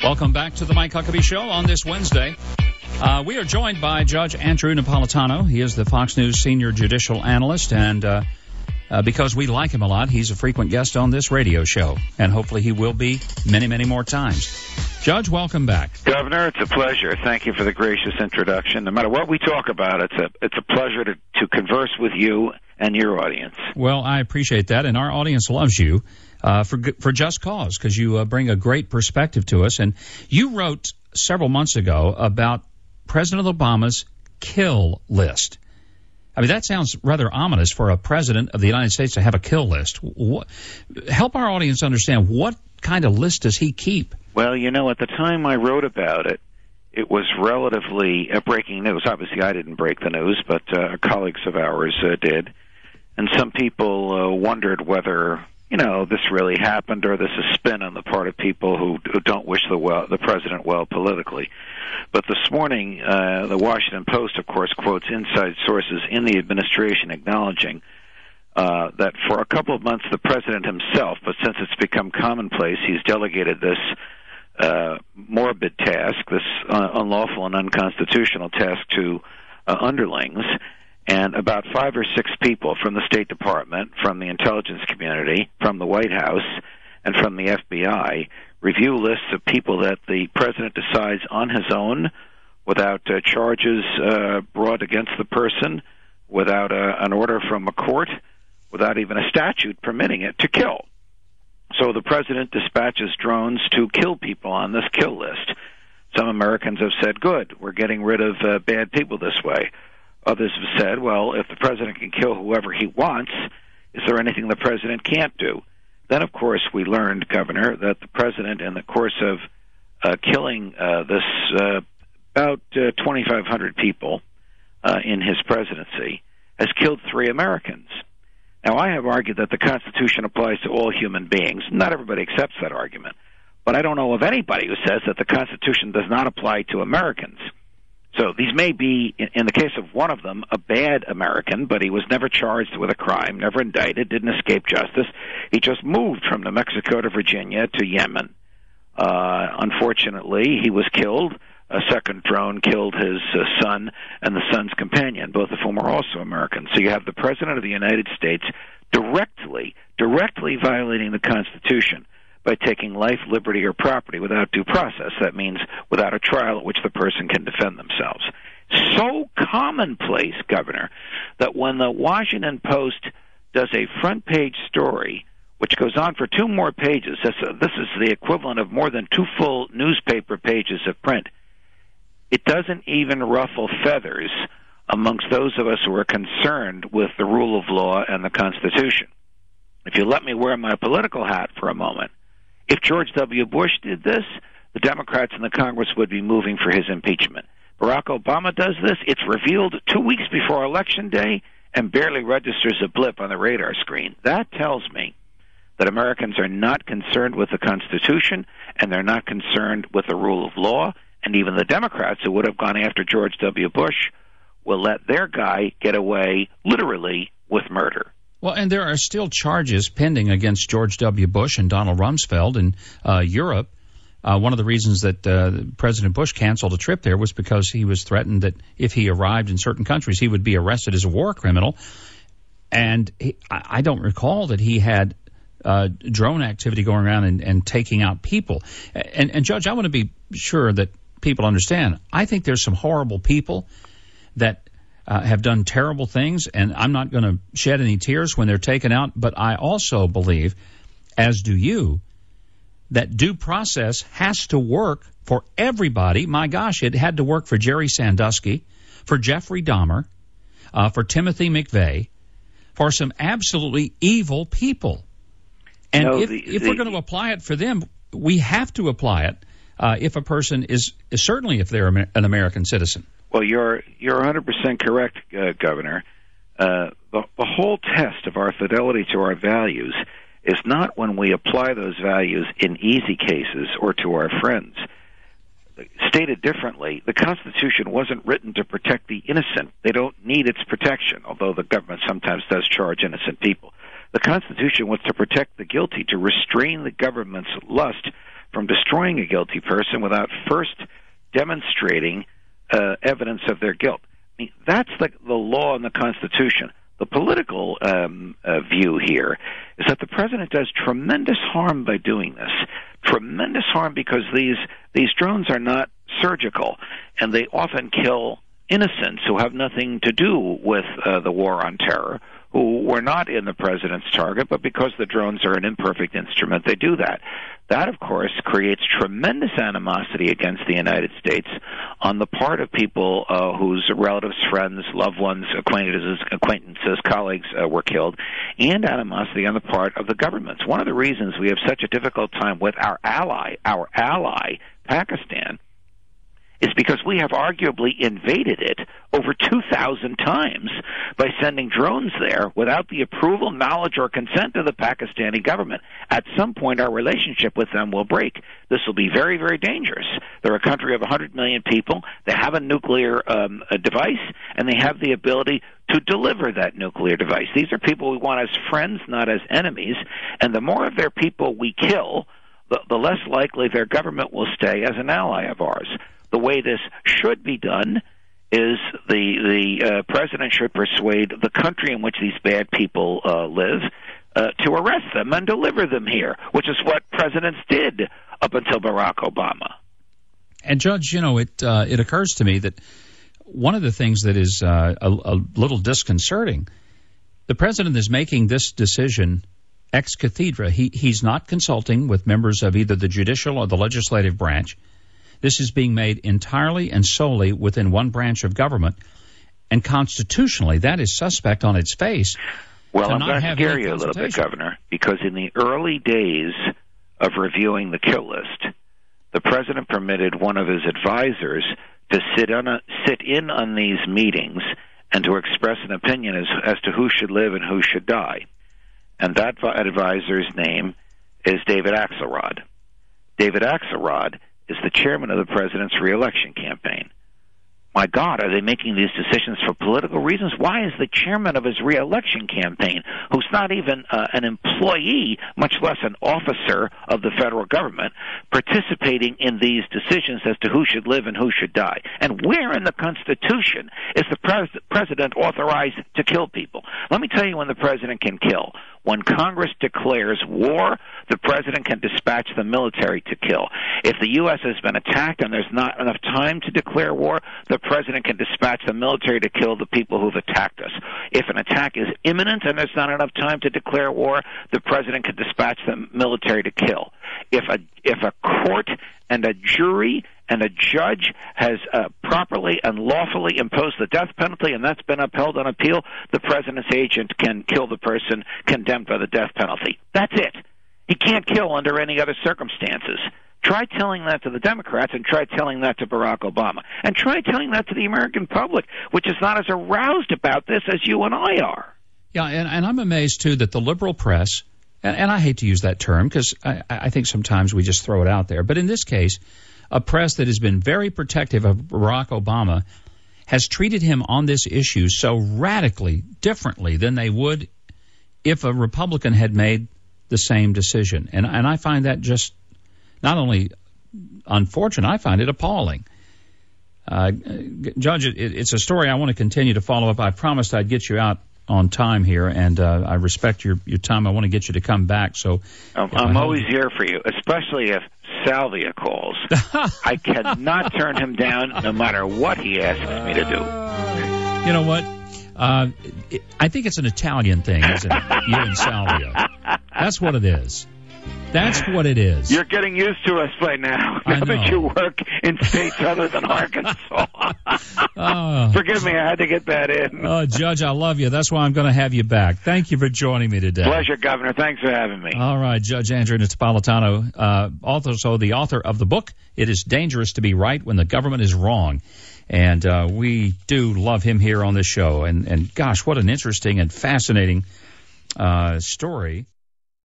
Welcome back to the Mike Huckabee Show on this Wednesday. We are joined by Judge Andrew Napolitano. He is the Fox News senior judicial analyst, and because we like him a lot, he's a frequent guest on this radio show, and hopefully he will be many, many more times. Judge, welcome back. Governor, it's a pleasure. Thank you for the gracious introduction. No matter what we talk about, it's a pleasure to converse with you and your audience. Well, I appreciate that, and our audience loves you for just cause, because you bring a great perspective to us. And you wrote several months ago about President Obama's kill list. I mean, that sounds rather ominous for a president of the United States to have a kill list. Help our audience understand, what kind of list does he keep? Well, at the time I wrote about it, it was relatively breaking news. Obviously, I didn't break the news, but colleagues of ours did. And some people wondered whether, this really happened, or this is spin on the part of people who don't wish the president well politically. But this morning, the Washington Post, of course, quotes inside sources in the administration acknowledging that for a couple of months the president himself, but since it's become commonplace, he's delegated this morbid task, this unlawful and unconstitutional task to underlings, and about 5 or 6 people from the State Department, from the intelligence community, from the White House, and from the FBI review lists of people that the president decides on his own, without charges brought against the person, without an order from a court, without even a statute permitting it, to kill. So the president dispatches drones to kill people on this kill list. Some Americans have said, good, we're getting rid of bad people this way. Others have said, well, if the president can kill whoever he wants, is there anything the president can't do? Then, of course, we learned, Governor, that the president, in the course of killing about 2,500 people in his presidency, has killed 3 Americans. Now, I have argued that the Constitution applies to all human beings. Not everybody accepts that argument. But I don't know of anybody who says that the Constitution does not apply to Americans. So these may be, in the case of one of them, a bad American, but he was never charged with a crime, never indicted, didn't escape justice. He just moved from New Mexico to Virginia to Yemen. Unfortunately, he was killed. A second drone killed his son and the son's companion, both of whom are also Americans. So you have the President of the United States directly violating the Constitution by taking life, liberty, or property without due process. That means without a trial at which the person can defend themselves. So commonplace, Governor, that when the Washington Post does a front-page story, which goes on for 2 more pages, this is the equivalent of more than 2 full newspaper pages of print, it doesn't even ruffle feathers amongst those of us who are concerned with the rule of law and the Constitution. If you let me wear my political hat for a moment, if George W. Bush did this, the Democrats in the Congress would be moving for his impeachment. Barack Obama does this, it's revealed 2 weeks before Election Day and barely registers a blip on the radar screen. That tells me that Americans are not concerned with the Constitution, and they're not concerned with the rule of law, and even the Democrats who would have gone after George W. Bush will let their guy get away, literally, with murder. Well, and there are still charges pending against George W. Bush and Donald Rumsfeld in Europe. One of the reasons that President Bush canceled a trip there was because he was threatened that if he arrived in certain countries, he would be arrested as a war criminal. And I don't recall that he had drone activity going around and taking out people. And Judge, I want to be sure that people understand. I think there's some horrible people that have done terrible things, and I'm not going to shed any tears when they're taken out. But I also believe, as do you, that due process has to work for everybody. My gosh, it had to work for Jerry Sandusky, for Jeffrey Dahmer, for Timothy McVeigh, for some absolutely evil people. And if we're going to apply it for them, we have to apply it if a person is certainly if they're an American citizen. Well, you're 100% correct, Governor. The whole test of our fidelity to our values is not when we apply those values in easy cases or to our friends. Stated differently, the Constitution wasn't written to protect the innocent. They don't need its protection, although the government sometimes does charge innocent people. The Constitution was to protect the guilty, to restrain the government's lust from destroying a guilty person without first demonstrating evidence of their guilt. I mean, that's the law and the Constitution. The political view here is that the president does tremendous harm by doing this. Tremendous harm because these drones are not surgical, and they often kill innocents who have nothing to do with the war on terror, who were not in the president's target, but because the drones are an imperfect instrument, they do that. That, of course, creates tremendous animosity against the United States on the part of people whose relatives, friends, loved ones, acquaintances, colleagues were killed, and animosity on the part of the governments. One of the reasons we have such a difficult time with our ally, Pakistan, is because we have arguably invaded it over 2,000 times by sending drones there without the approval, knowledge, or consent of the Pakistani government. At some point, our relationship with them will break. This will be very, very dangerous. They're a country of 100 million people. They have a nuclear device, and they have the ability to deliver that nuclear device. These are people we want as friends, not as enemies, and the more of their people we kill, the less likely their government will stay as an ally of ours. The way this should be done is the president should persuade the country in which these bad people live to arrest them and deliver them here, which is what presidents did up until Barack Obama. And, Judge, it occurs to me that one of the things that is a little disconcerting, the president is making this decision ex cathedra. He's not consulting with members of either the judicial or the legislative branch. This is being made entirely and solely within one branch of government, and constitutionally, that is suspect on its face. Well, I'm going to scare you a little bit, Governor, because in the early days of reviewing the kill list, the president permitted one of his advisors to sit in on these meetings and to express an opinion as to who should live and who should die. And that advisor's name is David Axelrod. David Axelrod is the chairman of the president's reelection campaign. My God, are they making these decisions for political reasons? Why is the chairman of his reelection campaign, who's not even an employee, much less an officer of the federal government, participating in these decisions as to who should live and who should die? And where in the Constitution is the president authorized to kill people? Let me tell you when the president can kill. When Congress declares war, the president can dispatch the military to kill. If the U.S. has been attacked and there's not enough time to declare war, the president can dispatch the military to kill the people who've attacked us. If an attack is imminent and there's not enough time to declare war, the president can dispatch the military to kill. If a court and a jury and a judge has properly and lawfully imposed the death penalty, and that's been upheld on appeal, the president's agent can kill the person condemned by the death penalty. That's it. He can't kill under any other circumstances. Try telling that to the Democrats, and try telling that to Barack Obama. And try telling that to the American public, which is not as aroused about this as you and I are. Yeah, and I'm amazed, too, that the liberal press, and I hate to use that term because I think sometimes we just throw it out there, but in this case, a press that has been very protective of Barack Obama has treated him on this issue so radically differently than they would if a Republican had made the same decision. And I find that just not only unfortunate, I find it appalling. Judge, it's a story I want to continue to follow up. I promised I'd get you out on time here, and I respect your time. I want to get you to come back. So I'm always here for you, especially if Salvia calls. I cannot turn him down no matter what he asks me to do. You know what? I think it's an Italian thing, isn't it? You and Salvia. That's what it is. That's what it is. You're getting used to us by now that you work in states other than Arkansas. Forgive me, I had to get that in. Oh, Judge, I love you. That's why I'm going to have you back. Thank you for joining me today. Pleasure, Governor. Thanks for having me. All right, Judge Andrew Napolitano, also the author of the book, It is Dangerous to Be Right When the Government is Wrong. And we do love him here on this show. And gosh, what an interesting and fascinating story.